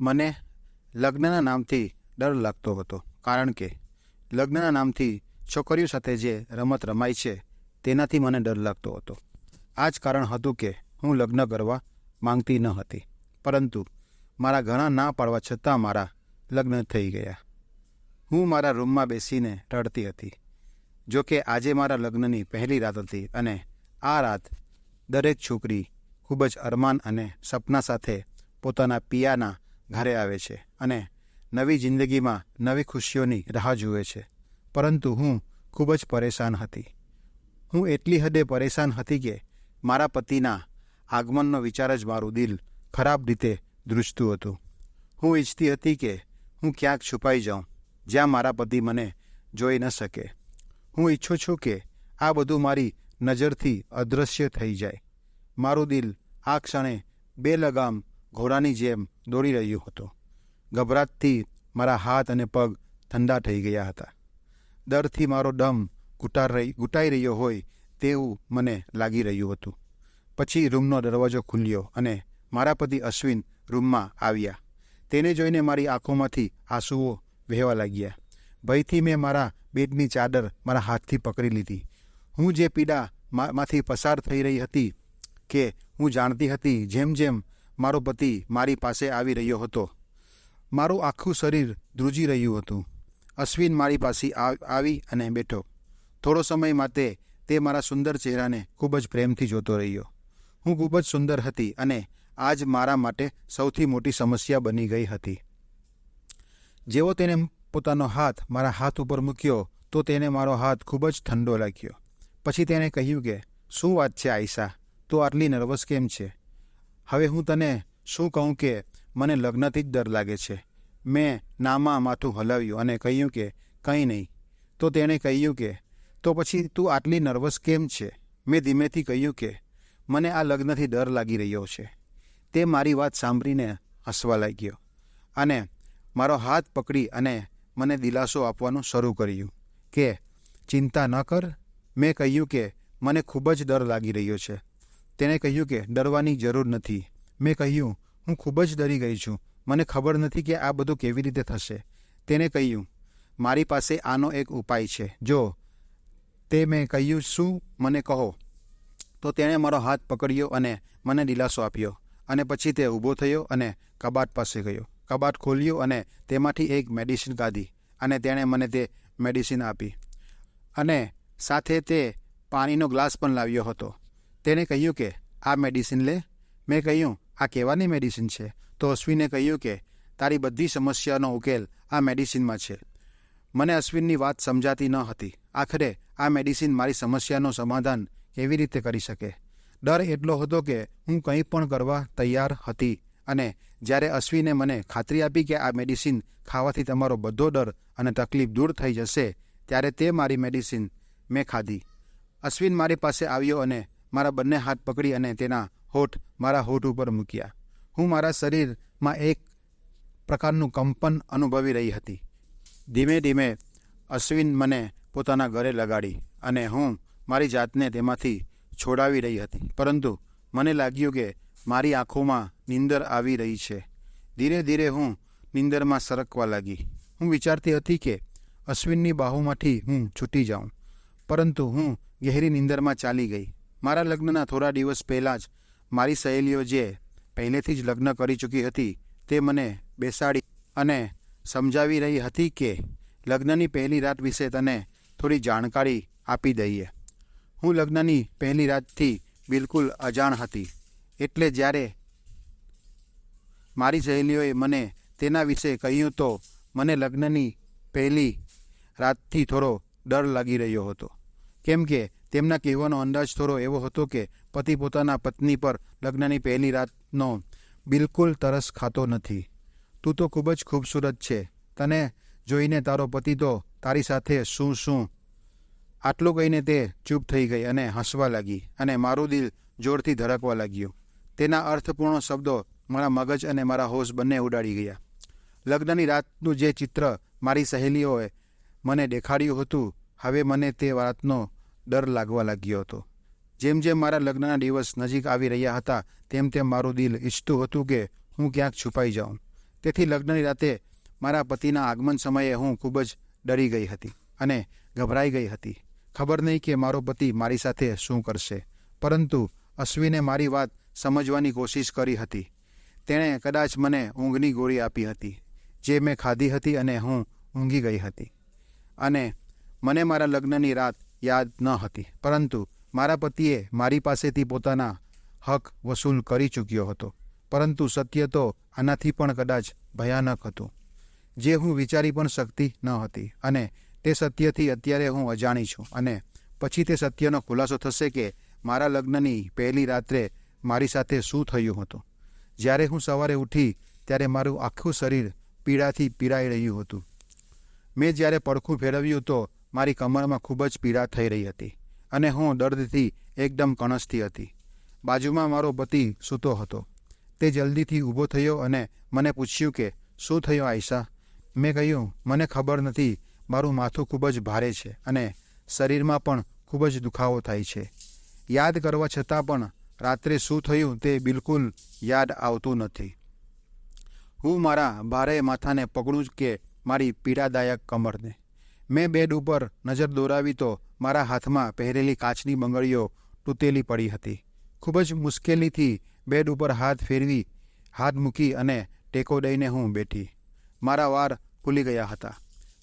મને લગ્નના નામથી ડર લાગતો હતો, કારણ કે લગ્નના નામથી છોકરીઓ સાથે જે રમત રમાય છે તેનાથી મને ડર લાગતો હતો. આ જ કારણ હતું કે હું લગ્ન કરવા માંગતી ન હતી, પરંતુ મારા ઘણા ના પાડવા છતાં મારા લગ્ન થઈ ગયા. હું મારા રૂમમાં બેસીને રડતી હતી. જો કે આજે મારા લગ્નની પહેલી રાત હતી અને આ રાત દરેક છોકરી ખૂબ જ અરમાન અને સપના સાથે પોતાના પિયાના ઘરે આવે છે અને નવી જિંદગીમાં નવી ખુશીઓની રાહ જુએ છે. પરંતુ હું ખૂબ જ પરેશાન હતી. હું એટલી હદે પરેશાન હતી કે મારા પતિના આગમનનો વિચાર જ મારું દિલ ખરાબ રીતે ધ્રુજતું હતું. હું ઈચ્છતી હતી કે હું ક્યાંક છુપાઈ જાઉં, જ્યાં મારા પતિ મને જોઈ ન શકે. હું ઈચ્છું છું કે આ બધું મારી નજરથી અદૃશ્ય થઈ જાય. મારું દિલ આ ક્ષણે બેલગામ ઘોડાની જેમ દોડી રહ્યું હતું. ગભરાટથી મારા હાથ અને પગ ઠંડા થઈ ગયા હતા. ડરથી મારો દમ ઘૂંટાઈ રહ્યો હોય તેવું મને લાગી રહ્યું હતું. પછી રૂમનો દરવાજો ખુલ્યો અને મારા પતિ અશ્વિન રૂમમાં આવ્યા. તેને જોઈને મારી આંખોમાંથી આંસુઓ વહેવા લાગ્યા. ભયથી મેં મારા બેડની ચાદર મારા હાથથી પકડી લીધી. હું જે પીડા માંથી પસાર થઈ રહી હતી કે હું જાણતી હતી, જેમ જેમ મારો પતિ મારી પાસે આવી રહ્યો હતો, મારું આખું શરીર ધ્રુજી રહ્યું હતું. અશ્વિન મારી પાસે આવી અને બેઠો. થોડો સમય માટે તે મારા સુંદર ચહેરાને ખૂબ જ પ્રેમથી જોતો રહ્યો. હું ખૂબ જ સુંદર હતી અને આજ મારા માટે સૌથી મોટી સમસ્યા બની ગઈ હતી. જેવો તેને પોતાનો હાથ મારા હાથ ઉપર મૂક્યો તો તેને મારો હાથ ખૂબ જ ઠંડો લાગ્યો. પછી તેણે કહ્યું કે, શું વાત છે આયશા, તું આટલી નર્વસ કેમ છે? હવે હું તને શું કહું કે મને લગ્નથી જ ડર લાગે છે. મેં નામાં માથું હલાવ્યું અને કહ્યું કે કંઈ નહીં. તો તેણે કહ્યું કે તો પછી તું આટલી નર્વસ કેમ છે? મેં ધીમેથી કહ્યું કે મને આ લગ્નથી ડર લાગી રહ્યો છે. તે મારી વાત સાંભળીને હસવા લાગ્યો અને મારો હાથ પકડી અને મને દિલાસો આપવાનું શરૂ કર્યું કે ચિંતા ન કર. મેં કહ્યું કે મને ખૂબ જ ડર લાગી રહ્યો છે. તેણે કહ્યું કે ડરવાની જરૂર નથી. મેં કહ્યું હું ખૂબ જ ડરી ગઈ છું. મને ખબર નથી કે આ બધું કેવી રીતે થશે. તેણે કહ્યું મારી પાસે આનો એક ઉપાય છે. જો તે મેં કહ્યું શું, મને કહો. તો તેણે મારો હાથ પકડ્યો અને મને દિલાસો આપ્યો અને પછી તે ઊભો થયો અને કબાટ પાસે ગયો. કબાટ ખોલ્યું અને તેમાંથી એક મેડિસિન કાઢી અને તેણે મને તે મેડિસિન આપી અને સાથે તે પાણીનો ગ્લાસ પણ લાવ્યો હતો. તેણે કહ્યું કે આ મેડિસિન લે. મેં કહ્યું આ કેવાની મેડિસિન છે? તો અશ્વિને કહ્યું કે તારી બધી સમસ્યાનો ઉકેલ આ મેડિસિનમાં છે. મને અશ્વિનની વાત સમજાતી ન હતી. આખરે આ મેડિસિન મારી સમસ્યાનો સમાધાન કેવી રીતે કરી શકે? ડર એટલો હતો કે હું કંઈ પણ કરવા તૈયાર હતી અને જ્યારે અશ્વિને મને ખાતરી આપી કે આ મેડિસિન ખાવાથી તમારો બધો ડર અને તકલીફ દૂર થઈ જશે, ત્યારે તે મારી મેડિસિન મેં ખાધી. અશ્વિન મારી પાસે આવ્યો અને મારા બંને હાથ પકડી અને તેના હોઠ મારા હોઠ ઉપર મૂક્યા. હું મારા શરીરમાં એક પ્રકારનું કંપન અનુભવી રહી હતી. ધીમે ધીમે અશ્વિન મને પોતાના ગળે લગાડી અને હું મારી જાતને તેમાંથી છોડાવી રહી હતી. પરંતુ મને લાગ્યું કે મારી આંખોમાં નીંદર આવી રહી છે. ધીરે ધીરે હું નીંદરમાં સરકવા લાગી. હું વિચારતી હતી કે અશ્વિનની બાહુમાંથી હું છૂટી જાઉં, પરંતુ હું ગહેરી નીંદરમાં ચાલી ગઈ. મારા લગ્નના થોડા દિવસ પહેલાં જ મારી સહેલીઓ જે પહેલેથી જ લગ્ન કરી ચૂકી હતી તે મને બેસાડી અને સમજાવી રહી હતી કે લગ્નની પહેલી રાત વિશે તને થોડી જાણકારી આપી દઈએ. હું લગ્નની પહેલી રાતથી બિલકુલ અજાણ હતી, એટલે જ્યારે મારી સહેલીઓએ મને તેના વિશે કહ્યું તો મને લગ્નની પહેલી રાતથી થોડો ડર લાગી રહ્યો હતો, કેમ કે તેમના કહેવાનો અંદાજ થોડો એવો હતો કે પતિ પોતાના પત્ની પર લગ્નની પહેલી રાતનો બિલકુલ તરસ ખાતો નથી. તું તો ખૂબ જ ખૂબસૂરત છે. તને જોઈને તારો પતિ તો તારી સાથે શું શું. આટલું કહીને તે ચૂપ થઈ ગઈ અને હસવા લાગી અને મારું દિલ જોરથી ધડકવા લાગ્યું. તેના અર્થપૂર્ણ શબ્દો મારા મગજ અને મારા હોશ બંને ઉડાડી ગયા. લગ્નની રાતનું જે ચિત્ર મારી સહેલીઓએ મને દેખાડ્યું હતું, હવે મને તે વાતનો ડર લાગવા લાગ્યો હતો. જેમ જેમ મારા લગ્નના દિવસ નજીક આવી રહ્યા હતા તેમ તેમ મારું દિલ ઈચ્છતું હતું કે હું ક્યાંક છુપાઈ જાઉં. તેથી લગ્નની રાતે મારા પતિના આગમન સમયે હું ખૂબ જ ડરી ગઈ હતી અને ગભરાઈ ગઈ હતી. ખબર નહીં કે મારો પતિ મારી સાથે શું કરશે. પરંતુ અશ્વિને મારી વાત સમજવાની કોશિશ કરી હતી. તેણે કદાચ મને ઊંઘની ગોળી આપી હતી, જે મેં ખાધી હતી અને હું ઊંઘી ગઈ હતી. અને મને મારા લગ્નની રાત યાદ ન હતી, પરંતુ મારા પતિએ મારી પાસેથી પોતાના હક વસૂલ કરી ચૂક્યો હતો. પરંતુ સત્ય તો આનાથી પણ કદાચ ભયાનક હતું, જે હું વિચારી પણ શકતી ન હતી. અને તે સત્યથી અત્યારે હું અજાણી છું. અને પછી તે સત્યનો ખુલાસો થશે કે મારા લગ્નની પહેલી રાત્રે મારી સાથે શું થયું હતું. જ્યારે હું સવારે ઉઠી ત્યારે મારું આખું શરીર પીડાથી પીડાઈ રહ્યું હતું. મેં જ્યારે પડખું ફેરવ્યું તો મારી કમરમાં ખૂબ જ પીડા થઈ રહી હતી અને હું દર્દથી એકદમ કણસતી હતી. બાજુમાં મારો પતિ સૂતો હતો. તે જલ્દીથી ઊભો થયો અને મને પૂછ્યું કે શું થયું આયશા? મેં કહ્યું, મને ખબર નથી, મારું માથું ખૂબ જ ભારે છે અને શરીરમાં પણ ખૂબ જ દુખાવો થાય છે. યાદ કરવા છતાં પણ રાત્રે શું થયું તે બિલકુલ યાદ આવતું નથી. હું મારા ભારે માથાને પકડું કે મારી પીડાદાયક કમરને. મેં બેડ ઉપર નજર દોરાવી તો મારા હાથમાં પહેરેલી કાચની બંગડીઓ તૂટેલી પડી હતી. ખૂબ જ મુશ્કેલીથી બેડ ઉપર હાથ મૂકી અને ટેકો દઈને હું બેઠી. મારા વાળ ફૂલી ગયા હતા.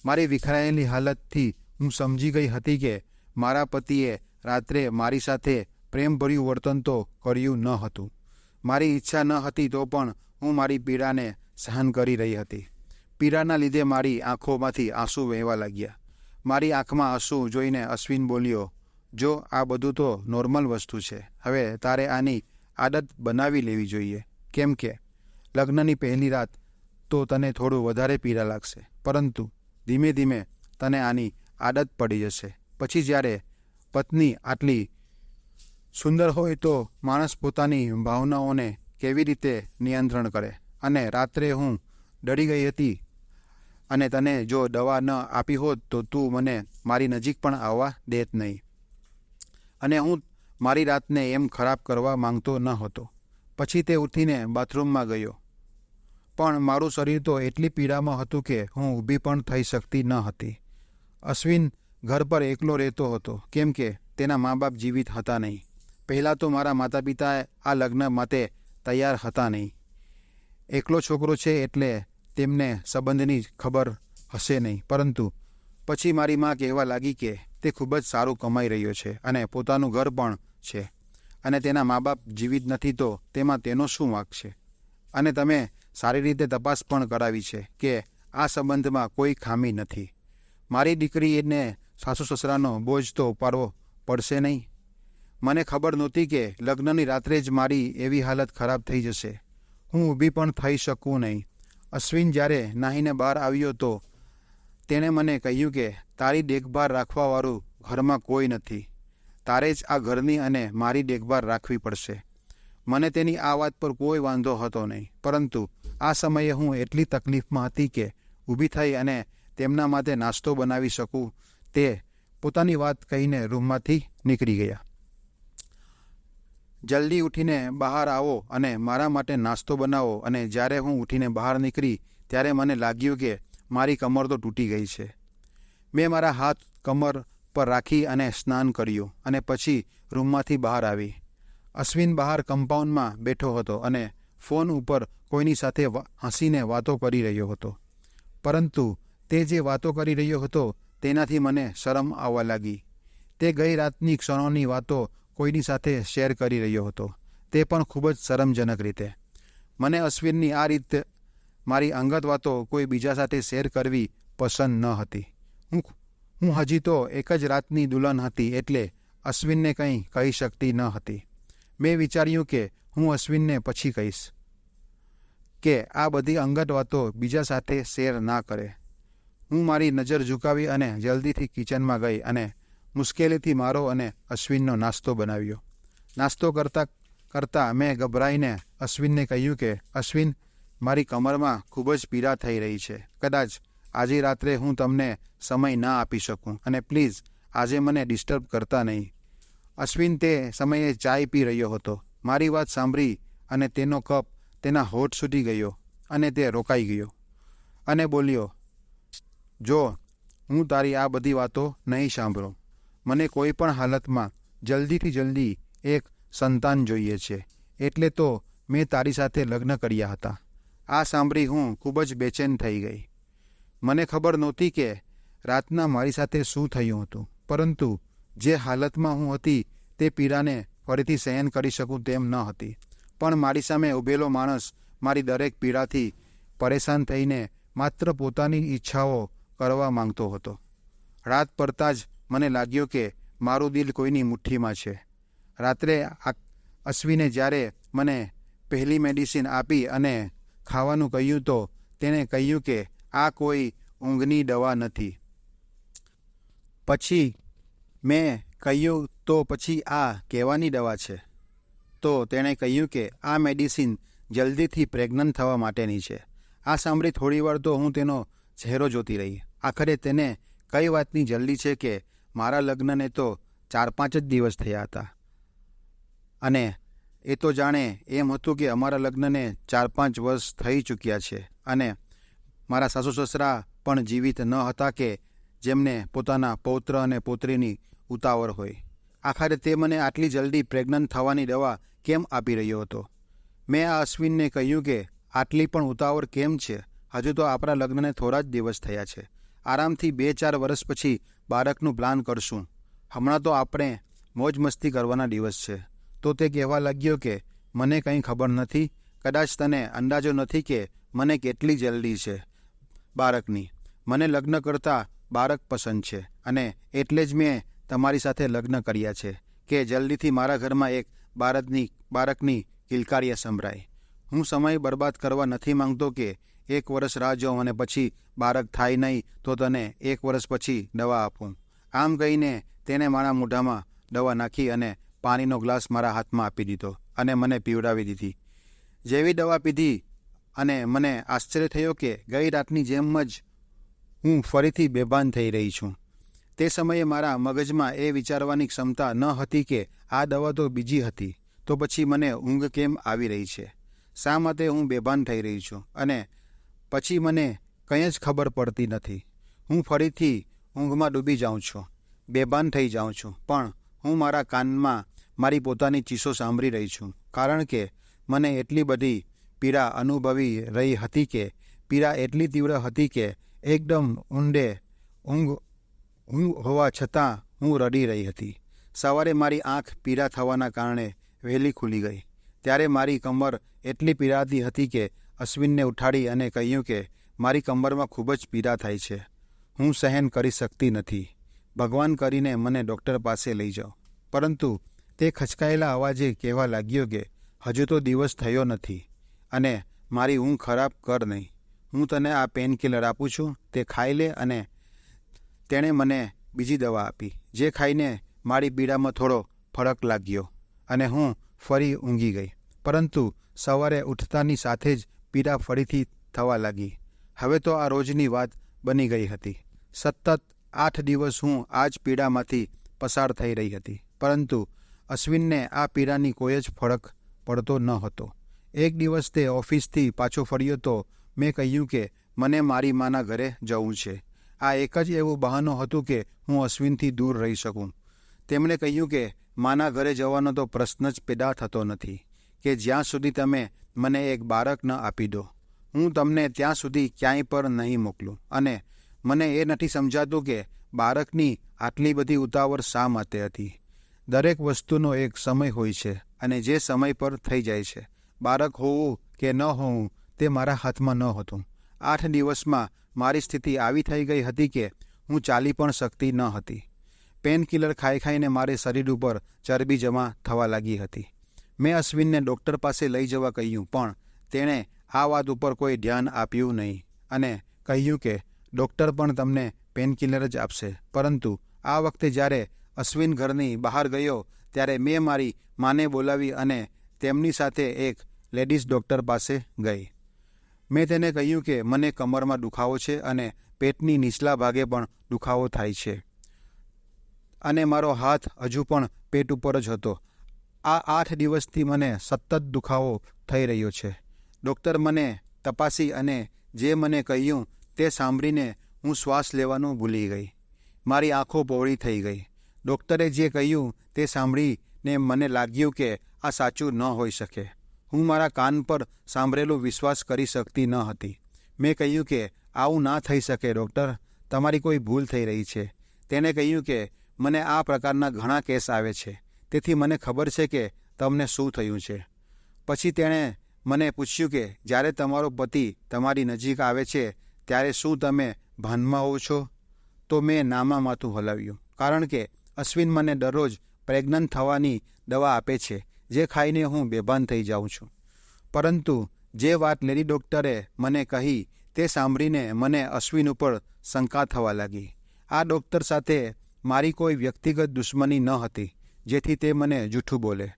મારી વિખરાયેલી હાલતથી હું સમજી ગઈ હતી કે મારા પતિએ રાત્રે મારી સાથે પ્રેમભર્યું વર્તન તો કર્યું ન હતું. મારી ઈચ્છા ન હતી તો પણ હું મારી પીડાને સહન કરી રહી હતી. પીડાના લીધે મારી આંખોમાંથી આંસુ વહેવા લાગ્યા. મારી આંખમાં આંસુ જોઈને અશ્વિન બોલ્યો, જો આ બધું તો નોર્મલ વસ્તુ છે. હવે તારે આની આદત બનાવી લેવી જોઈએ. કેમ કે લગ્નની પહેલી રાત તો તને થોડું વધારે પીડા લાગશે, પરંતુ ધીમે ધીમે તને આની આદત પડી જશે. પછી જ્યારે પત્ની આટલી સુંદર હોય તો માણસ પોતાની ભાવનાઓને કેવી રીતે નિયંત્રણ કરે. અને રાત્રે હું ડરી ગઈ હતી અને તને જો દવા ન આપી હોત તો તું મને મારી નજીક પણ આવવા દેત નહીં. અને હું મારી રાતને એમ ખરાબ કરવા માંગતો ન હતો. પછી તે ઉઠીને બાથરૂમમાં ગયો, પણ મારું શરીર તો એટલી પીડામાં હતું કે હું ઊભી પણ થઈ શકતી ન હતી. અશ્વિન ઘર પર એકલો રહેતો હતો, કેમ કે તેના મા બાપ જીવિત હતા નહીં. પહેલાં તો મારા માતા પિતા આ લગ્ન માટે તૈયાર હતા નહીં. એકલો છોકરો છે એટલે તેમને સંબંધની ખબર હશે નહીં. પરંતુ પછી મારી મા કહેવા લાગી કે તે ખૂબ જ સારું કમાઈ રહ્યો છે અને પોતાનું ઘર પણ છે અને તેના મા બાપ જીવિત નથી, તો તેમાં તેનો શું વાંક છે? અને તમે સારી રીતે તપાસ પણ કરાવી છે કે આ સંબંધમાં કોઈ ખામી નથી. મારી દીકરીને સાસુ સસરાનો બોજ તો ઉપાડવો પડશે નહીં. મને ખબર નહોતી કે લગ્નની રાત્રે જ મારી એવી હાલત ખરાબ થઈ જશે. હું ઊભી પણ થઈ શકું નહીં. અશ્વિન જ્યારે નાહીને બહાર આવ્યો તો તેણે મને કહ્યું કે તારી દેખભાળ રાખવાવાળું ઘરમાં કોઈ નથી. તારે જ આ ઘરની અને મારી દેખભાળ રાખવી પડશે. મને તેની આ વાત પર કોઈ વાંધો હતો નહીં, પરંતુ આ સમયે હું એટલી તકલીફમાં હતી કે ઊભી થઈ અને તેમના માટે નાસ્તો બનાવી શકું તે પોતાની વાત કહીને રૂમમાંથી નીકળી ગયા. જલ્દી ઉઠીને બહાર આવો અને મારા માટે નાસ્તો બનાવો. અને જ્યારે હું ઉઠીને બહાર નીકળી ત્યારે મને લાગ્યું કે મારી કમર તો તૂટી ગઈ છે. મેં મારા હાથ કમર પર રાખી અને સ્નાન કર્યું અને પછી રૂમમાંથી બહાર આવી. અશ્વિન બહાર કમ્પાઉન્ડમાં બેઠો હતો અને ફોન ઉપર કોઈની સાથે હસીને વાતો કરી રહ્યો હતો. પરંતુ તે જે વાતો કરી રહ્યો હતો તેનાથી મને શરમ આવવા લાગી. તે ગઈ રાતની ક્ષણોની વાતો કોઈની સાથે શેર કરી રહ્યો હતો, તે પણ ખૂબ જ શરમજનક રીતે. મને અશ્વિનની આ રીતે મારી અંગત વાતો કોઈ બીજા સાથે શેર કરવી પસંદ ન હતી. હું હજી તો એક જ રાતની દુલ્હન હતી, એટલે અશ્વિનને કંઈ કહી શકતી ન હતી. મેં વિચાર્યું કે હું અશ્વિનને પછી કહીશ કે આ બધી અંગત વાતો બીજા સાથે શેર ના કરે. હું મારી નજર ઝુકાવી અને જલ્દીથી કિચનમાં ગઈ અને મુશ્કેલીથી મારો અને અશ્વિનનો નાસ્તો બનાવ્યો. નાસ્તો કરતાં મેં ગભરાઈને અશ્વિનને કહ્યું કે અશ્વિન, મારી કમરમાં ખૂબ જ પીડા થઈ રહી છે. કદાચ આજે રાત્રે હું તમને સમય ના આપી શકું અને પ્લીઝ આજે મને ડિસ્ટર્બ કરતા નહીં. અશ્વિન તે સમયે ચાય પી રહ્યો હતો. મારી વાત સાંભળી અને તેનો કપ તેના હોઠ સુધી ગયો અને તે રોકાઈ ગયો અને બોલ્યો, જો હું તારી આ બધી વાતો નહીં સાંભળું. મને કોઈ પણ હાલતમાં જલ્દીથી જલ્દી એક સંતાન જોઈએ છે, એટલે તો મેં તારી સાથે લગ્ન કર્યા હતા. આ સાંભળી હું ખૂબ જ બેચેન થઈ ગઈ. મને ખબર નહોતી કે રાતના મારી સાથે શું થયું હતું, પરંતુ જે હાલતમાં હું હતી તે પીડાને ફરીથી સહન કરી શકું તેમ ન હતી. પણ મારી સામે ઊભેલો માણસ મારી દરેક પીડાથી પરેશાન થઈને માત્ર પોતાની ઈચ્છાઓ કરવા માંગતો હતો. રાત પડતાં જ મને લાગ્યું કે મારું દિલ કોઈની મુઠ્ઠીમાં છે. રાત્રે અશ્વિને જ્યારે મને પહેલી મેડિસિન આપી અને ખાવાનું કહ્યું તો તેણે કહ્યું કે આ કોઈ ઊંઘની દવા નથી. પછી મેં કહ્યું તો પછી આ કહેવાની દવા છે? તો તેણે કહ્યું કે આ મેડિસિન જલ્દીથી પ્રેગ્નન્ટ થવા માટેની છે. આ સાંભળી થોડીવાર તો હું તેનો ચહેરો જોતી રહી. આખરે તેને કઈ વાતની જલ્દી છે કે મારા લગ્નને તો 4-5 જ દિવસ થયા હતા, અને એ તો જાણે એમ હતું કે અમારા લગ્નને 4-5 વર્ષ થઈ ચૂક્યા છે, અને મારા સાસુ સસરા પણ જીવિત ન હતા કે જેમને પોતાના પૌત્ર અને પૌત્રીની ઉતાવળ હોય. આખરે તે મને આટલી જલ્દી પ્રેગ્નન્ટ થવાની દવા કેમ આપી રહ્યો હતો? મેં આ અશ્વિનને કહ્યું કે આટલી પણ ઉતાવળ કેમ છે? હજુ તો આપણા લગ્નને થોડા જ દિવસ થયા છે. આરામથી 2-4 વર્ષ પછી બાળકનું પ્લાન કરશું. હમણાં તો આપણે મોજ મસ્તી કરવાના દિવસ છે. તો તે કહેવા લાગ્યો કે મને કંઈ ખબર નથી. કદાચ તને અંદાજો નથી કે મને કેટલી જલ્દી છે બાળકની. મને લગ્ન કરતાં બાળક પસંદ છે, અને એટલે જ મેં તમારી સાથે લગ્ન કર્યા છે કે જલ્દીથી મારા ઘરમાં એક બાળકની કિલકારીએ સંભળાય. હું સમય બરબાદ કરવા નથી માંગતો કે 1 વર્ષ રાહ જોઉં અને પછી બાળક થાય નહીં તો તને 1 વર્ષ પછી દવા આપું. આમ કહીને તેને મારા મોઢામાં દવા નાખી અને પાણીનો ગ્લાસ મારા હાથમાં આપી દીધો અને મને પીવડાવી દીધી. જેવી દવા પીધી અને મને આશ્ચર્ય થયો કે ગઈ રાતની જેમ જ હું ફરીથી બેભાન થઈ રહી છું. તે સમયે મારા મગજમાં એ વિચારવાની ક્ષમતા ન હતી કે આ દવા તો બીજી હતી, તો પછી મને ઊંઘ કેમ આવી રહી છે? શા માટે હું બેભાન થઈ રહી છું? અને પછી મને કંઈ જ ખબર પડતી નથી. હું ફરીથી ઊંઘમાં ડૂબી જાઉં છું, બેભાન થઈ જાઉં છું, પણ હું મારા કાનમાં મારી પોતાની ચીસો સાંભળી રહી છું, કારણ કે મને એટલી બધી પીડા અનુભવી રહી હતી કે પીડા એટલી તીવ્ર હતી કે એકદમ ઊંડે ઊંઘ હોવા છતાં હું રડી રહી હતી. સવારે મારી આંખ પીડા થવાના કારણે વહેલી ખુલી ગઈ. ત્યારે મારી કમર એટલી પીડાતી હતી કે અશ્વિનને ઉઠાડી અને કહ્યું કે મારી કમરમાં ખૂબ જ પીડા થાય છે, હું સહન કરી શકતી નથી. ભગવાન કરીને મને ડૉક્ટર પાસે લઈ જાઓ. પરંતુ તે ખચકાયેલા અવાજે કહેવા લાગ્યો કે હજુ તો દિવસ થયો નથી, અને મારી ઊંઘ ખરાબ કર નહીં. હું તને આ પેનકિલર આપું છું, તે ખાઈ લે. અને તેણે મને બીજી દવા આપી, જે ખાઈને મારી પીડામાં થોડો ફરક લાગ્યો અને હું ફરી ઊંઘી ગઈ. પરંતુ સવારે ઉઠતાની સાથે જ પીડા ફરીથી થવા લાગી. હવે તો આ રોજની વાત બની ગઈ હતી. સતત 8 દિવસ હું આ જ પીડામાંથી પસાર થઈ રહી હતી, પરંતુ અશ્વિનને આ પીડાની કોઈ જ ફરક પડતો ન હતો. એક દિવસ તે ઓફિસથી પાછો ફર્યો તો મેં કહ્યું કે મને મારી માના ઘરે જવું છે. આ એક જ એવું બહાનું હતું કે હું અશ્વિનથી દૂર રહી શકું. તેમણે કહ્યું કે માના ઘરે જવાનો તો પ્રશ્ન જ પેદા થતો નથી કે જ્યાં સુધી તમે મને એક બાળક ન આપી દો. હું તમને ત્યાં સુધી ક્યાંય પર નહીં મોકલું. અને મને એ નથી સમજાતું કે બાળકની આટલી બધી ઉતાવળ શા માટે હતી. દરેક વસ્તુનો એક સમય હોય છે, અને જે સમય પર થઈ જાય છે. બાળક હોવું કે ન હોવું તે મારા હાથમાં ન હતું. 8 દિવસમાં મારી સ્થિતિ આવી થઈ ગઈ હતી કે હું ચાલી પણ શકતી ન હતી. પેનકિલર ખાઈ ખાઈને મારે શરીર ઉપર ચરબી જમા થવા લાગી હતી. મેં અશ્વિનને ડૉક્ટર પાસે લઈ જવા કહ્યું, પણ તેણે આ વાત ઉપર કોઈ ધ્યાન આપ્યું નહીં અને કહ્યું કે ડૉક્ટર પણ તમને પેનકિલર જ આપશે. પરંતુ આ વખતે જ્યારે અશ્વિન ઘરની બહાર ગયો ત્યારે મેં મારી માને બોલાવી અને તેમની સાથે એક લેડીઝ ડૉક્ટર પાસે ગઈ. મેં તેને કહ્યું કે મને કમરમાં દુખાવો છે અને પેટની નીચલા ભાગે પણ દુખાવો થાય છે, અને મારો હાથ હજુ પણ પેટ ઉપર જ હતો. આ 8 દિવસથી મને સતત દુખાવો થઈ રહ્યો છે. ડૉક્ટર મને તપાસી અને જે મને કહ્યું તે સાંભળીને હું શ્વાસ લેવાનું ભૂલી ગઈ. મારી આંખો પહોળી થઈ ગઈ. ડૉક્ટરે જે કહ્યું તે સાંભળીને મને લાગ્યું કે આ સાચું ન હોઈ શકે. હું મારા કાન પર સાંભળેલું વિશ્વાસ કરી શકતી ન હતી. મેં કહ્યું કે આવું ના થઈ શકે ડૉક્ટર, તમારી કોઈ ભૂલ થઈ રહી છે. તેણે કહ્યું કે મને આ પ્રકારના ઘણા કેસ આવે છે, તેથી મને ખબર છે કે તમને શું થયું છે. પછી તેણે મને પૂછ્યું કે જ્યારે તમારો પતિ તમારી નજીક આવે છે ત્યારે શું તમે ભાનમાં હોવ છો? તો મેં નામાં માથું હલાવ્યું, કારણ કે અશ્વિન મને દરરોજ પ્રેગ્નન્ટ થવાની દવા આપે છે, જે ખાઈને હું બેભાન થઈ જાઉં છું. પરંતુ જે વાત લેડી ડૉક્ટરે મને કહી તે સાંભળીને મને અશ્વિન ઉપર શંકા થવા લાગી. આ ડૉક્ટર સાથે મારી કોઈ વ્યક્તિગત દુશ્મની ન હતી જેથી તે મને જૂઠું બોલે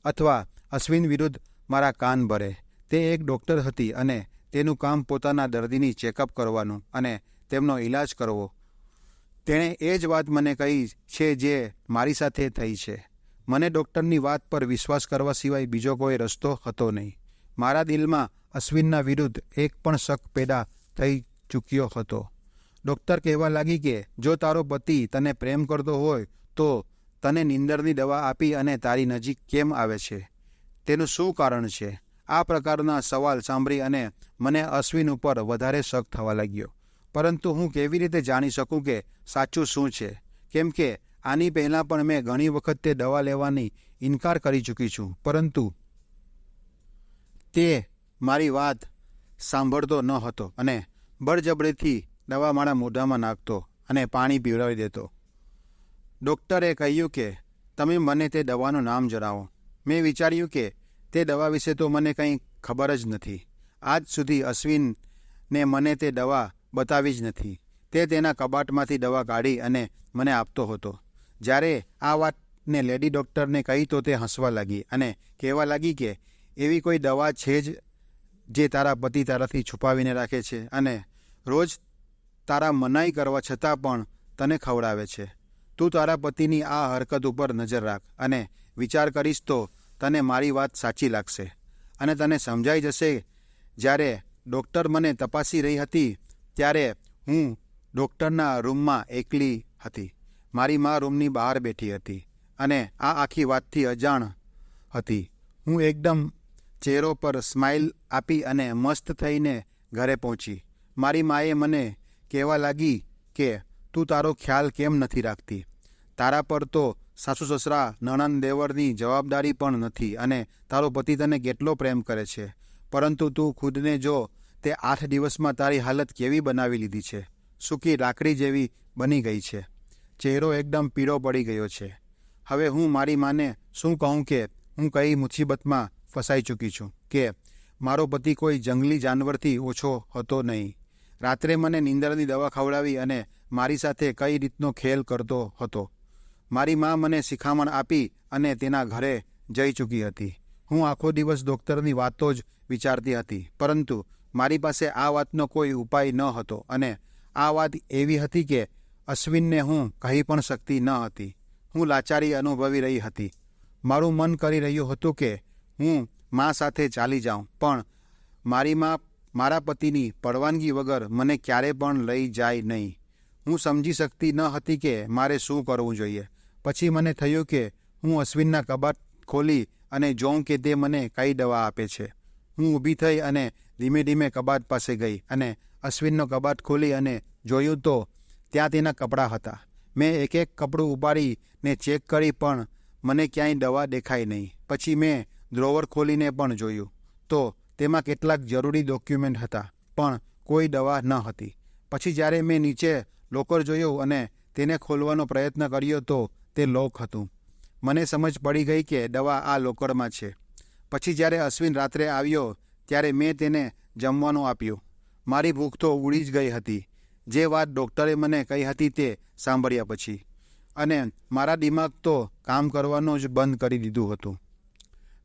અથવા અશ્વિન વિરુદ્ધ મારા કાન ભરે. તે એક ડૉક્ટર હતી અને તેનું કામ પોતાના દર્દીની ચેકઅપ કરવાનું અને તેમનો ઈલાજ કરવો. તેણે એ જ વાત મને કહી છે જે મારી સાથે થઈ છે. મને ડૉક્ટરની વાત પર વિશ્વાસ કરવા સિવાય બીજો કોઈ રસ્તો હતો નહીં. મારા દિલમાં અશ્વિનના વિરુદ્ધ એક પણ શક પેદા થઈ ચૂક્યો હતો. ડૉક્ટર કહેવા લાગી કે જો તારો પતિ તને પ્રેમ કરતો હોય તો તને નીંદરની દવા આપી અને તારી નજીક કેમ આવે છે? તેનું શું કારણ છે? આ પ્રકારના સવાલ સાંભળી અને મને અશ્વિન ઉપર વધારે શક થવા લાગ્યો. પરંતુ હું કેવી રીતે જાણી શકું કે સાચું શું છે? કેમ કે આની પહેલાં પણ મેં ઘણી વખત તે દવા લેવાની ઇનકાર કરી ચૂકી છું, પરંતુ તે મારી વાત સાંભળતો ન હતો અને બળજબરીથી દવા મારા મોઢામાં નાખતો અને પાણી પીવડાવી દેતો. ડૉક્ટરે કહ્યું કે તમે મને તે દવાનું નામ જણાવો. મેં વિચાર્યું કે તે દવા વિશે તો મને કંઈ ખબર જ નથી. આજ સુધી અશ્વિનને મને તે દવા બતાવી જ નથી. તે તેના કબાટમાંથી દવા કાઢી અને મને આપતો હતો. જ્યારે આ વાતને લેડી ડૉક્ટરને કહી તો તે હસવા લાગી અને કહેવા લાગી કે એવી કોઈ દવા છે જ જે તારા પતિ તારાથી છુપાવીને રાખે છે અને રોજ તારા મનાઈ કરવા છતાં પણ તને ખવડાવે છે. તું તારા પતિની આ હરકત ઉપર નજર રાખ અને વિચાર કરીશ તો તને મારી વાત સાચી લાગશે અને તને સમજાઈ જશે. જ્યારે ડૉક્ટર મને તપાસી રહી હતી ત્યારે હું ડૉક્ટરના રૂમમાં એકલી હતી. મારી મા રૂમની બહાર બેઠી હતી અને આ આખી વાતથી અજાણ હતી. હું એકદમ ચહેરો પર સ્માઇલ આપી અને મસ્ત થઈને ઘરે પહોંચી. મારી માએ મને કહેવા લાગી કે તું તારો ખ્યાલ કેમ નથી રાખતી? તારા પર તો સાસુ સસરા નણંદ દેવરની જવાબદારી પણ નથી અને તારો પતિ તને કેટલો પ્રેમ કરે છે, પરંતુ તું ખુદને જો તે 8 દિવસમાં તારી હાલત કેવી બનાવી લીધી છે. સૂકી લાકડી જેવી બની ગઈ છે. ચહેરો એકદમ પીળો પડી ગયો છે. હવે હું મારી માને શું કહું કે હું કઈ મુસીબતમાં ફસાઈ ચૂકી છું કે મારો પતિ કોઈ જંગલી જાનવરથી ઓછો હતો નહીં. રાત્રે મને નીંદરની દવા ખવડાવી અને મારી સાથે કઈ રીતનો ખેલ કરતો હતો. મારી મા મને શિખામણ આપી અને તેના ઘરે જઈ ચૂકી હતી. હું આખો દિવસ ડૉક્ટરની વાતો જ વિચારતી હતી, પરંતુ મારી પાસે આ વાતનો કોઈ ઉપાય ન હતો અને આ વાત એવી હતી કે અશ્વિનને હું કહી પણ શકતી ન હતી. હું લાચારી અનુભવી રહી હતી. મારું મન કરી રહ્યું હતું કે હું મા સાથે ચાલી જાઉં, પણ મારી મા મારા પતિની પરવાનગી વગર મને ક્યારે પણ લઈ જાય નહીં. હું સમજી શકતી ન હતી કે મારે શું કરવું જોઈએ. પછી મને થયું કે હું અશ્વિનના કબાટ ખોલી અને જોઉં કે તે મને કઈ દવા આપે છે. હું ઊભી થઈ અને ધીમે ધીમે કબાટ પાસે ગઈ અને અશ્વિનનો કબાટ ખોલી અને જોયું તો ત્યાં તેના કપડાં હતા. મેં એક એક કપડું ઉપાડીને ચેક કરી પણ મને ક્યાંય દવા દેખાઈ નહીં. પછી મેં ડ્રોવર ખોલીને પણ જોયું તો તેમાં કેટલાક જરૂરી ડોક્યુમેન્ટ હતા, પણ કોઈ દવા ન હતી. પછી જ્યારે મેં નીચે લોકર જોયું અને તેને ખોલવાનો પ્રયત્ન કર્યો તો તે લોક હતું. મને સમજ પડી ગઈ કે દવા આ લોકરમાં છે. પછી જ્યારે અશ્વિન રાત્રે આવ્યો ત્યારે મેં તેને જમવાનું આપ્યું. મારી ભૂખ તો ઉડી જ ગઈ હતી જે વાત ડૉક્ટરે મને કહી હતી તે સાંભળ્યા પછી, અને મારા દિમાગ તો કામ કરવાનું જ બંધ કરી દીધું હતું.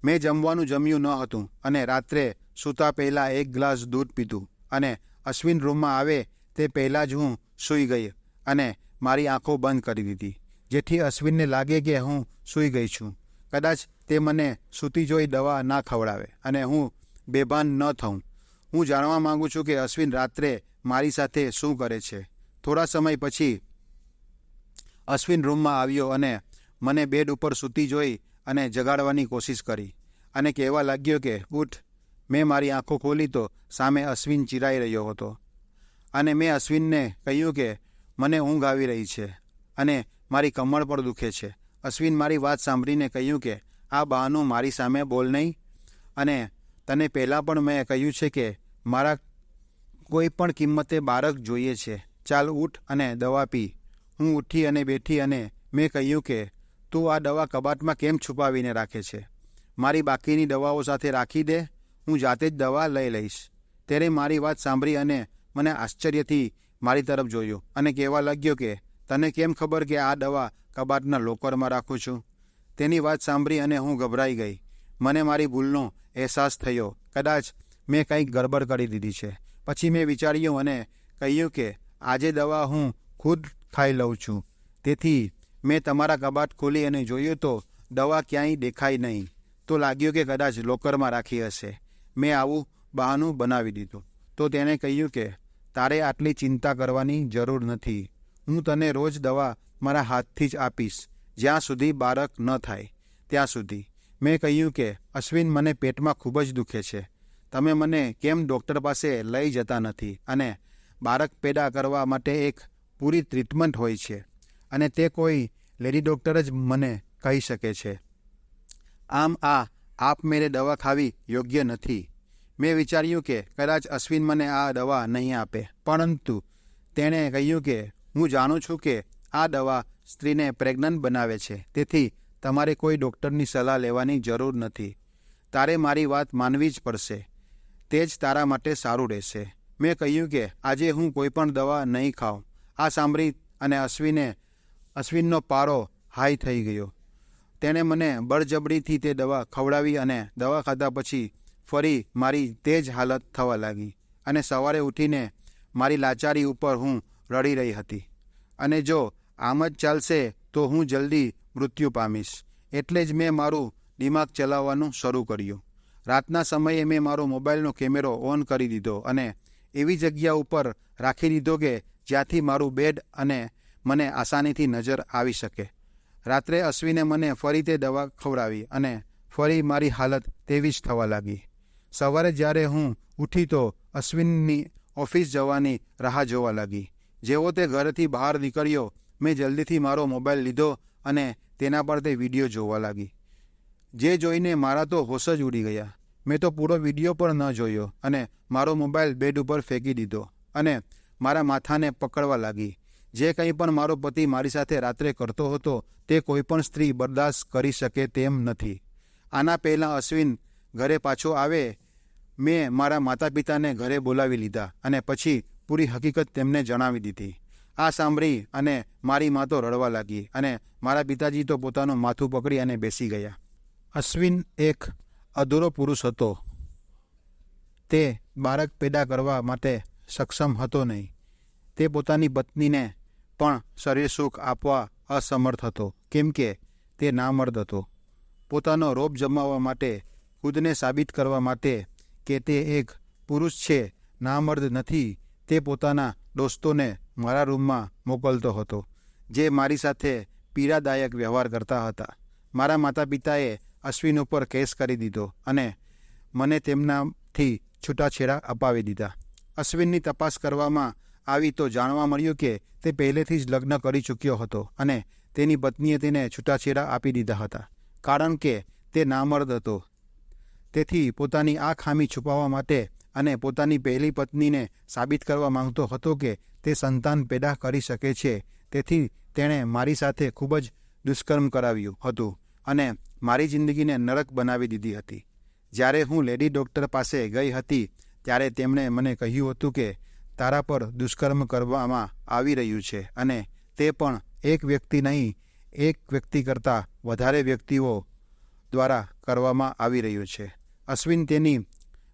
મેં જમવાનું જમ્યું ન હતું અને રાત્રે સૂતા પહેલાં 1 ગ્લાસ દૂધ પીધું અને અશ્વિન રૂમમાં આવે તે પહેલાં જ હું સૂઈ ગઈ અને મારી આંખો બંધ કરી દીધી, જેથી અશ્વિનને લાગે કે હું સૂઈ ગઈ છું. કદાચ તે મને સૂતી જોઈ દવા ના ખવડાવે અને હું બેભાન ન થઉં. હું જાણવા માંગુ છું કે અશ્વિન રાત્રે મારી સાથે શું કરે છે. થોડા સમય પછી અશ્વિન રૂમમાં આવ્યો અને મને બેડ ઉપર સૂતી જોઈ અને જગાડવાની કોશિશ કરી અને કહેવા લાગ્યો કે ઉઠ. મેં મારી આંખો ખોલી તો સામે અશ્વિન ચિરાઈ રહ્યો હતો અને મેં અશ્વિનને કહ્યું કે મને ઊંઘ આવી રહી છે અને મારી કમર પણ દુખે છે. અશ્વિન મારી વાત સાંભળીને કહ્યું કે આ બહાનું મારી સામે બોલ નહીં, અને તને પહેલાં પણ મેં કહ્યું છે કે મારા કોઈ પણ કિંમતે બાળક જોઈએ છે. ચાલ ઉઠ અને દવા પી. હું ઉઠી અને બેઠી અને મેં કહ્યું કે તું આ દવા કબાટમાં કેમ છુપાવીને રાખે છે? મારી બાકીની દવાઓ સાથે રાખી દે, હું જાતે જ દવા લઈ લઈશ. તેણે મારી વાત સાંભળી અને મને આશ્ચર્યથી મારી તરફ જોયું અને કહેવા લાગ્યો કે તને કેમ ખબર કે આ દવા કબાટના લોકરમાં રાખું છું? તેની વાત સાંભળી અને હું ગભરાઈ ગઈ. મને મારી ભૂલનો અહેસાસ થયો. કદાચ મેં કંઈક ગડબડ કરી દીધી છે. પછી મેં વિચાર્યું અને કહ્યું કે આજે દવા હું ખુદ ખાઈ લઉં છું. તેથી મેં તમારા કબાટ ખોલી અને જોયું તો દવા ક્યાંય દેખાઈ નહીં. તો લાગ્યું કે કદાચ લોકરમાં રાખી હશે. મેં આવું બહાનું બનાવી દીધું. તો તેણે કહ્યું કે તારે આટલી ચિંતા કરવાની જરૂર નથી. હું તને રોજ દવા મારા હાથથી જ આપીશ, જ્યાં સુધી બાળક ન થાય ત્યાં સુધી. મેં કહ્યું કે અશ્વિન, મને પેટમાં ખૂબ જ દુખે છે. તમે મને કેમ ડૉક્ટર પાસે લઈ જતા નથી? અને બાળક પેદા કરવા માટે એક પૂરી ટ્રીટમેન્ટ હોય છે અને તે કોઈ લેડી ડૉક્ટર જ મને કહી શકે છે. આમ આ આપમેળે દવા ખાવી યોગ્ય નથી. મેં વિચાર્યું કે કદાચ અશ્વિન મને આ દવા નહીં આપે, પરંતુ તેણે કહ્યું કે હું જાણું છું કે આ દવા સ્ત્રીને પ્રેગ્નન્ટ બનાવે છે, તેથી તમારે કોઈ ડૉક્ટરની સલાહ લેવાની જરૂર નથી. તારે મારી વાત માનવી જ પડશે. તે જ તારા માટે સારું રહેશે. મેં કહ્યું કે આજે હું કોઈ પણ દવા નહીં ખાઉં. આ સાંભળી અને અશ્વિનનો પારો હાઈ થઈ ગયો. તેણે મને બળજબરીથી તે દવા ખવડાવી અને દવા ખાધા પછી ફરી મારી તે જ હાલત થવા લાગી અને સવારે ઉઠીને મારી લાચારી ઉપર હું રડી રહી હતી અને જો આમ જ ચાલશે તો હું જલ્દી મૃત્યુ પામીશ. એટલે જ મેં મારું દિમાગ ચલાવવાનું શરૂ કર્યું. રાતના સમયે મેં મારો મોબાઈલનો કેમેરો ઓન કરી દીધો અને એવી જગ્યા ઉપર રાખી દીધો કે જ્યાંથી મારું બેડ અને મને આસાનીથી નજર આવી શકે. રાત્રે અશ્વિને મને ફરી તે દવા ખવડાવી અને ફરી મારી હાલત તેવી જ થવા લાગી. સવારે જ્યારે હું ઉઠી તો અશ્વિનની ઓફિસ જવાની રાહ જોવા લાગી. જેવો તે ઘરેથી બહાર નીકળ્યો, મેં જલ્દીથી મારો મોબાઈલ લીધો અને તેના પર તે વિડીયો જોવા લાગી. જે જોઈને મારા તો હોશ જ ઉડી ગયા. મેં તો પૂરો વિડીયો પણ ન જોયો અને મારો મોબાઈલ બેડ ઉપર ફેંકી દીધો અને મારા માથાને પકડવા લાગી. જે કંઈ પણ મારો પતિ મારી સાથે રાત્રે કરતો હતો તે કોઈ પણ સ્ત્રી બરદાસ્ત કરી શકે તેમ નથી. આના પહેલાં અશ્વિન ઘરે પાછો આવે, મેં મારા માતા પિતાને ઘરે બોલાવી લીધા અને પછી પૂરી હકીકત તેમને જણાવી દીધી. આ સાંભળી અને મારી મા તો રડવા લાગી અને મારા પિતાજી તો પોતાનું માથું પકડી અને બેસી ગયા. અશ્વિન એક અધૂરો પુરુષ હતો. તે બાળક પેદા કરવા માટે સક્ષમ હતો નહીં. તે પોતાની પત્નીને પણ શરીર સુખ આપવા અસમર્થ હતો, કેમ કે તે નામર્દ હતો. પોતાનો રોબ જમાવવા માટે, ખુદને સાબિત કરવા માટે કે તે એક પુરુષ છે, નામર્દ નથી, તે પોતાના દોસ્તોને મારા રૂમમાં મોકલતો હતો, જે મારી સાથે પીડાદાયક વ્યવહાર કરતા હતા. મારા માતા પિતાએ અશ્વિન ઉપર કેસ કરી દીધો અને મને તેમનાથી છૂટાછેડા અપાવી દીધા. અશ્વિનની તપાસ કરવામાં આવી તો જાણવા મળ્યું કે તે પહેલેથી જ લગ્ન કરી ચૂક્યો હતો અને તેની પત્નીએ તેને છૂટાછેડા આપી દીધા હતા, કારણ કે તે નામર્દ હતો. તેથી પોતાની આ ખામી છુપાવવા માટે અને પોતાની પહેલી પત્નીને સાબિત કરવા માંગતો હતો કે તે સંતાન પેદા કરી શકે છે, તેથી તેણે મારી સાથે ખૂબ જ દુષ્કર્મ કરાવ્યું હતું અને મારી જિંદગીને નરક બનાવી દીધી હતી. જ્યારે હું લેડી ડૉક્ટર પાસે ગઈ હતી ત્યારે તેમણે મને કહ્યું હતું કે તારા પર દુષ્કર્મ કરવામાં આવી રહ્યું છે અને તે પણ એક વ્યક્તિ નહીં, એક વ્યક્તિ કરતાં વધારે વ્યક્તિઓ દ્વારા કરવામાં આવી રહ્યું છે. અશ્વિન તેની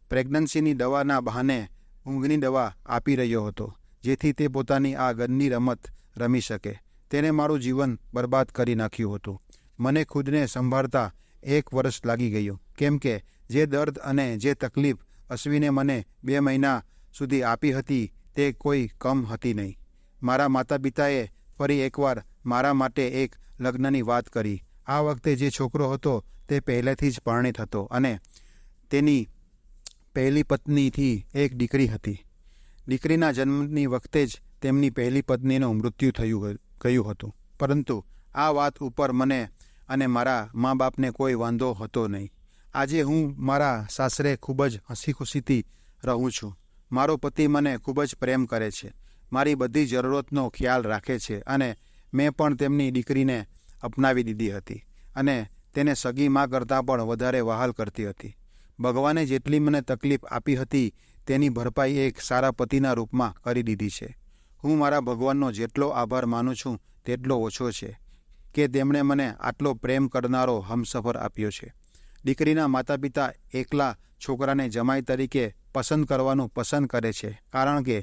પ્રેગ્નન્સીની દવાના બહાને ઊંઘની દવા આપી રહ્યો હતો, જેથી તે પોતાની આ ગંદી રમત રમી શકે. તેણે મારું જીવન બરબાદ કરી નાખ્યું હતું. મને ખુદને સંભાળતા 1 વર્ષ લાગી ગયું, કેમ કે જે દર્દ અને જે તકલીફ અશ્વિને મને 2 મહિના સુધી આપી હતી તે કોઈ કમ હતી નહીં. મારા માતા પિતાએ ફરી એકવાર મારા માટે એક લગ્નની વાત કરી. આ વખતે જે છોકરો હતો તે પહેલેથી જ પરણિત હતો અને તેની પહેલી પત્નીથી એક દીકરી હતી. દીકરીના જન્મની વખતે જ તેમની પહેલી પત્નીનું મૃત્યુ ગયું હતું. પરંતુ આ વાત ઉપર મને અને મારા મા બાપને કોઈ વાંધો હતો નહીં. આજે હું મારા સાસરે ખૂબ જ હસી ખુશીથી રહું છું. મારો પતિ મને ખૂબ જ પ્રેમ કરે છે, મારી બધી જરૂરતનો ખ્યાલ રાખે છે અને મેં પણ તેમની દીકરીને અપનાવી દીધી હતી અને તેને સગી મા કરતાં પણ વધારે વહાલ કરતી હતી. ભગવાને જેટલી મને તકલીફ આપી હતી તેની ભરપાઈ એક સારા પતિના રૂપમાં કરી દીધી છે. હું મારા ભગવાનનો જેટલો આભાર માનું છું તેટલો ઓછો છે કે તેમણે મને આટલો પ્રેમ કરનારો હમસફર આપ્યો છે. દીકરીના માતા પિતા એકલા છોકરાને જમાઈ તરીકે પસંદ કરવાનું પસંદ કરે છે, કારણ કે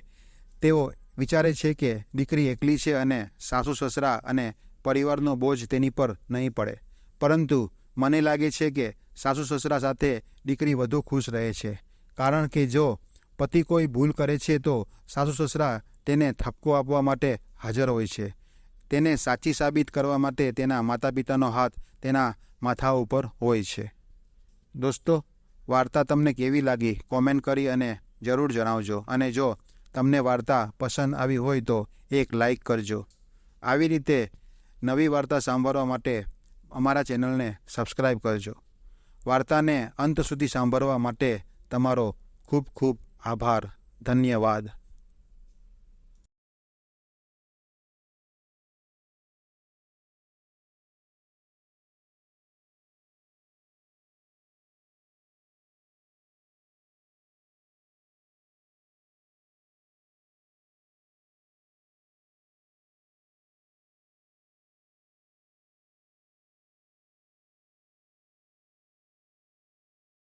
તેઓ વિચારે છે કે દીકરી એકલી છે અને સાસુ સસરા અને પરિવારનો બોજ તેની પર નહીં પડે. પરંતુ મને લાગે છે કે સાસુ સસરા સાથે દીકરી વધુ ખુશ રહે છે, કારણ કે જો પતિ કોઈ ભૂલ કરે છે તો સાસુ સસરા તેને ઠપકો આપવા માટે હાજર હોય છે. તેને સાચી સાબિત કરવા માટે તેના માતા પિતાનો હાથ તેના માથા ઉપર હોય છે. દોસ્તો, વાર્તા તમને કેવી લાગી કોમેન્ટ કરી અને જરૂર જણાવજો. અને જો તમને વાર્તા પસંદ આવી હોય તો એક લાઈક કરજો. આવી રીતે નવી વાર્તા સાંભળવા માટે અમારા ચેનલને સબસ્ક્રાઈબ કરજો. વાર્તાને અંત સુધી સાંભળવા માટે તમારો ખૂબ ખૂબ આભાર. ધન્યવાદ.